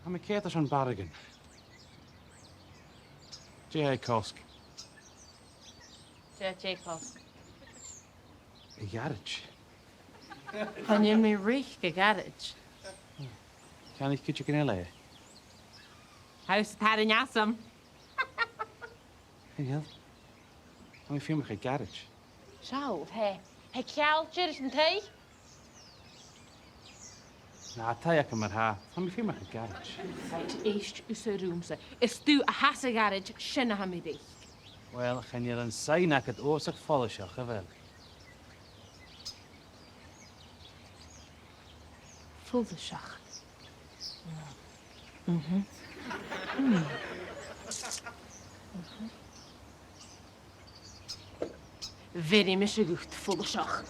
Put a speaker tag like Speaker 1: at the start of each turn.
Speaker 1: I'm a cétas an barrachd. J.A. Cosc.
Speaker 2: J.J. Cosc.
Speaker 1: A garage.
Speaker 2: Can you me rich a garage?
Speaker 1: Can I cùisean LA?
Speaker 2: House had an awesome.
Speaker 1: Hey, I'm a garage.
Speaker 2: So, hey, cealtir an tea?
Speaker 1: Na, taíach mar ha. I'm a garage.
Speaker 2: Right, east usa roomsa. Is du a has a garage, sinna ha mi dich.
Speaker 1: Wel, chan i'r yn sain ac yd os ag ffolisio, chyfel.
Speaker 2: Full the shach. Very misgegoed, full the shach.